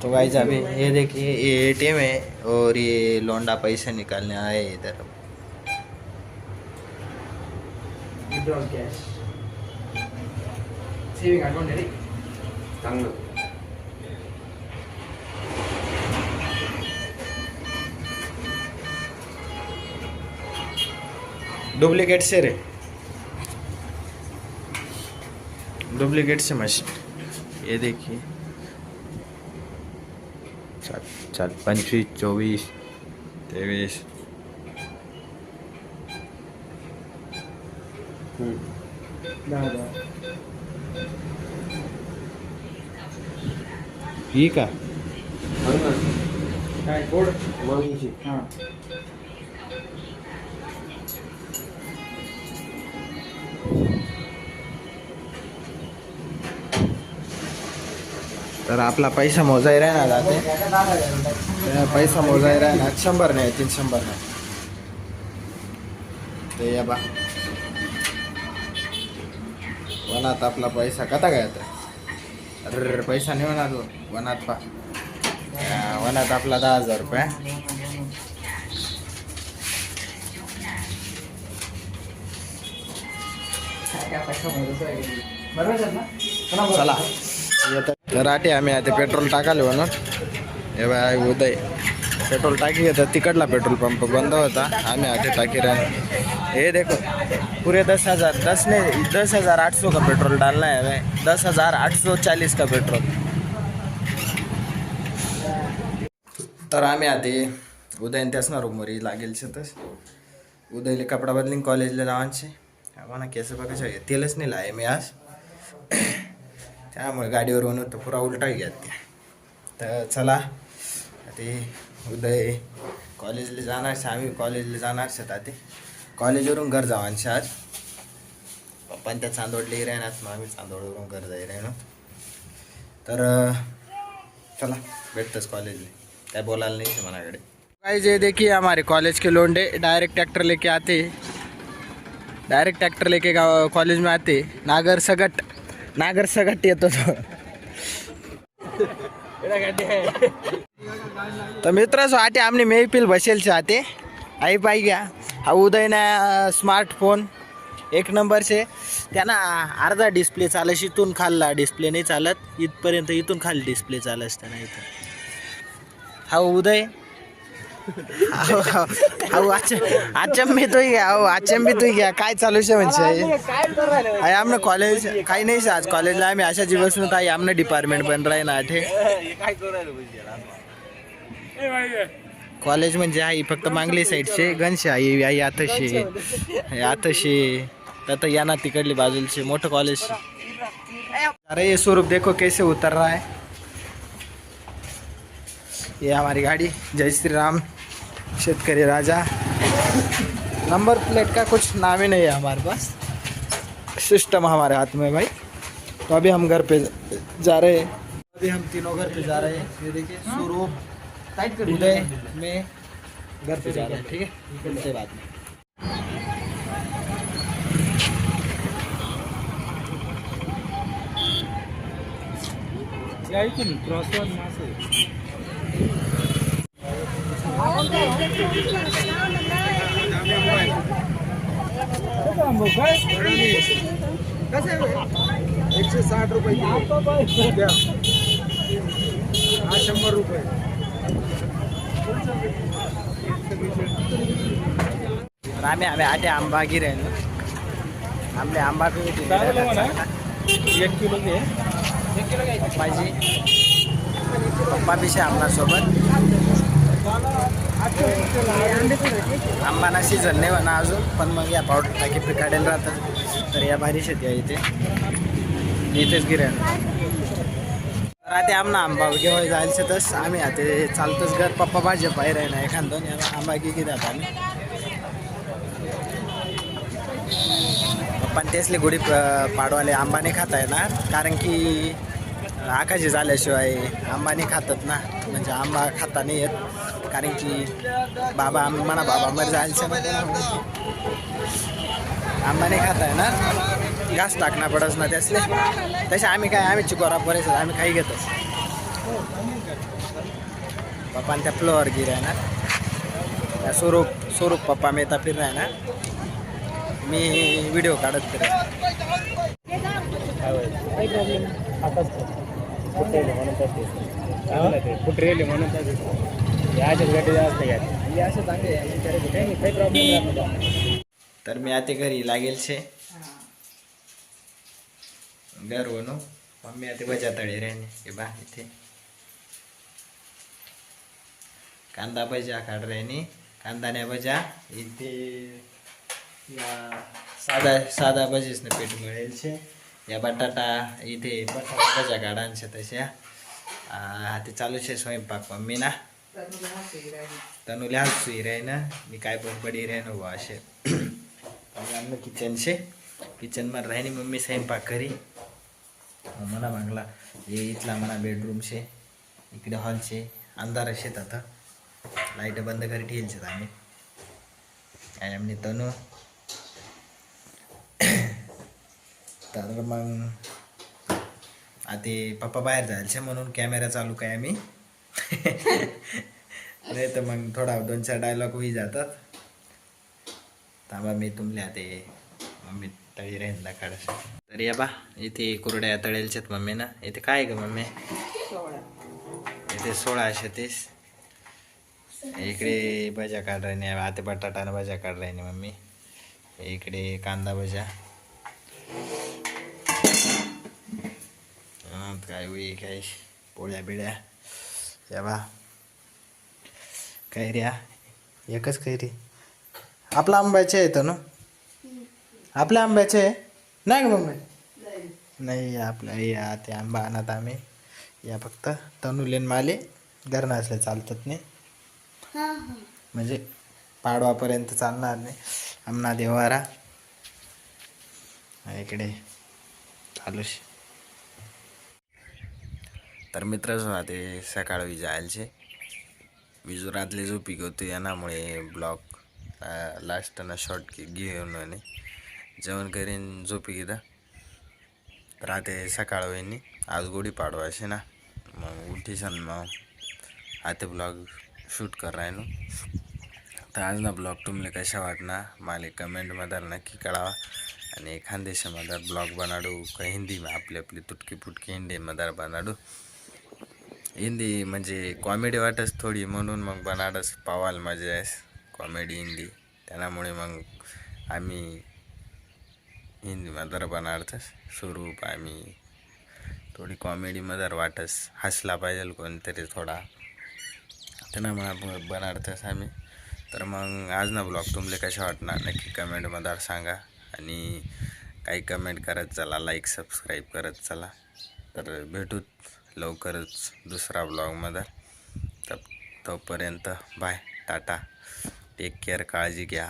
तो गाइस अभी ये देखिए ये एटीएम है और ये लौंडा पैसे निकालने आए इधर। विड्रॉल कॅश सेविंग अकाउंट आहे रे चांगलं. डुप्लीकेट से रे, डुप्लीकेट से मशीन. ये देखिए 4, 25, 24, 23. ही का काय कोड मग हां तर आपला पैसा मोजाय राहणार जाते. पैसा मोजाय राहणार 100 नाही 300 नाही. ते या बा वनात आपला पैसा कथा काय आता. अरे पैसा नाही होणार वनात पा वनात आपला 10,000 रुपये. चला तर आटे आम्ही आता पेट्रोल टाकाले म्हणून. हे बाय उदय पेट्रोल टाकी घेतात. तिकडला पेट्रोल पंप बंद होता. आम्ही आटे टाकी रहे. ये देखो पूरे 10,800 का पेट्रोल डालना है हमें. 10,840 का पेट्रोल. तर आम्ही आते उदयन त्याच ना रूमवर लागेल शेतच. उदयले कपडा बदलिंग कॉलेजला जावांचे आम्हाला केस बघायचे तेलच नाही लाय मी आज. त्यामुळे गाडीवरून होतं पुरा उलटा घ्या ते. तर चला ते उदय कॉलेजला जाणार. आम्ही कॉलेजला जाणार ते कॉलेजवरून घर जावांचे आज. पप्पान त्या चांदोडले राहणार मग आम्ही चांदोडवरून घर जाई राहणं. तर चला भेटतच कॉलेजला. काय बोलायला नहीं है मनाकडे. गाइस ये देखिए हमारे कॉलेज के लोंडे डायरेक्ट ट्रैक्टर लेके आते. डायरेक्ट ट्रैक्टर लेके कॉलेज में आते. नागर सगट येतो तो. तर मित्र आटे आमने मेहफिल बसेल से आते आई पाई गया. हा उदय ना स्मार्टफोन 1 नंबर से त्यांना अर्धा डिस्प्ले चालस. इथून खाल्ला डिस्प्ले नाही चालत. इथपर्यंत इथून खाली डिस्प्ले चालस त्यांना इथं. हा उदय अचंबित होई गया. अचंबित होई गया काय चालू शे म्हणजे आमने कॉलेज काही नाही से आज कॉलेजला आम्ही अशा दिवस नव्हता. आमने डिपार्टमेंट बन रहा है ना आठे कॉलेज म्हणजे आई फक्त मांगली साईडचे गणशे आई आतशी तर या ना तिकडली बाजूलचे मोठं कॉलेज. अरे ये स्वरूप देखो कैसे उतर रहा है. ये हमारी गाड़ी जय श्री राम शेतकरी राजा. नंबर प्लेट का कुछ नाम ही नहीं है हमारे पास. सिस्टम हमारे हाथ में भाई. तो अभी हम घर पे जा रहे हैं. अभी हम तीनों घर पे जा रहे हैं. ये देखिए स्वरूप उदय में घर पे जा रहे हैं. ठीक है मिलते बाद में. क्रॉसवर मासे कसं 160 रुपये किलो द्या. हा 100 रुपये. आम्ही आटे आंबा गिरे आमले आंबा 1 किलो घे. पप्पाजी पप्पा पिशे आमना सोबत. आंबाना सीझन नाही म्हणा अजून पण मग या पावडर टाकी पिकाडेल राहतात. तर या भारी शेती आहे इथे इथेच गिऱ्या राहते. आमना आंबा घेऊन जायचं तस आम्ही आता चालतोच घर. पप्पा भाजी बाहेर आहे ना एखाद 2 आंबा घे जात आम्ही. पप्पा तेचले गुढी पाडवाले आंबा नाही खाता येणार कारण की आकाशी झाल्याशिवाय आंबा नाही खातात ना. म्हणजे आंबा खाता नाही येत कारण की बाबा म्हणा बाबा मर जायचं ना आंबा नाही खाता येणार. घास टाकणं पडस ना त्यासले. तसे आम्ही काय आम्ही चिकोरा परेच आम्ही काही घेतो. पप्पा त्या फ्लोअर गिर आहे ना स्वरूप पप्पा मेहता फिर आहे ना मी व्हिडिओ काढत फिर काही प्रॉब्लेम आताच फुटरेले म्हणून फुटरेले म्हणून याच्याच गाडी जास्त घ्या असं चांगले काही प्रॉब्लेम नाही. तर मी आता घरी लागेल छे घर वनो मम्मी आता बजा तळे राहिने हे बा इथे कांदा भजा काढ राहिनी कांदाने भजा इथे या साधा भजीसनं पीठ मिळेल छे या बटाटा इथे बटाटा भजा काढांचे तशा ते चालू छे स्वयंपाक मम्मी ना तनुला सुई राही ना मी काय पण पडी राही ना बुवा असे किचन शे किचन मध्ये राहिनी मम्मी स्वयंपाक करी म्हणा मागला हे इथला म्हणा बेडरूम शे इकडे हॉल शे अंधार शेत आता लाईट बंद करी ठेल शेत आम्ही आणि आम्ही तनु तर मग आता पप्पा बाहेर जायचे म्हणून कॅमेरा चालू काय आम्ही नाही तर मग थोडा 2-4 डायलॉग होई जातात थांबा मी तुमले आता मम्मी तळी राहील ना काढ तर या बा इथे कुरड्या तळेलच्यात मम्मी ना इथे काय ग मम्मी इथे 1630 इकडे भजा काढ राहिने आता बटाटानं भजा काढ राहिने मम्मी इकडे कांदा भजा काय होई काय पोळ्या बिळ्या या बा काय रे एकच काय रे आपला आंब्याचे येतं ना आपल्या आंब्याचे आहे नाही का मम्मी नाही आपल्या या ते आंबा आणत आम्ही या फक्त तनुलेन माले घरनं असले चालतात नाही म्हणजे पाडवापर्यंत चालणार नाही आमना देवारा इकडे चालूश तर मित्र जो ते सकाळ जायचे विजू रातले झोपी होतो यामुळे ब्लॉग लास्टनं शॉर्ट घेऊन आणि जेवण करीन झोपी घेता राहते सकाळ वहिनी आज गुढी पाडवा असे ना मग उठीसन मग आता ब्लॉग शूट कर राहिनो तर आज ना ब्लॉग तुमले कशा वाटना मला कमेंटमध्ये नक्की कळवा आणि खानदेशामध्ये ब्लॉग बनाडू का हिंदी में आपली तुटकी फुटकी हिंदीमध्ये बनाडू हिंदी म्हणजे कॉमेडी वाटच थोडी म्हणून मग बनाडच पावाल मजा आहे कॉमेडी हिंदी त्यामुळे मग आम्ही हिंदीमध्ये बनाडतस स्वरूप आम्ही थोडी कॉमेडीमध्ये वाटस हसला पाहिजे कोणतरी थोडा त्यांना मग बनाडतस आम्ही तर मग आज ना ब्लॉग तुमले कशा वाटणार नक्की कमेंटमध्ये सांगा आणि काही कमेंट करत चला लाईक सबस्क्राईब करत चला तर भेटूत लवकरच दुसरा ब्लॉगमध्ये तोपर्यंत बाय टाटा टेक केअर काळजी घ्या.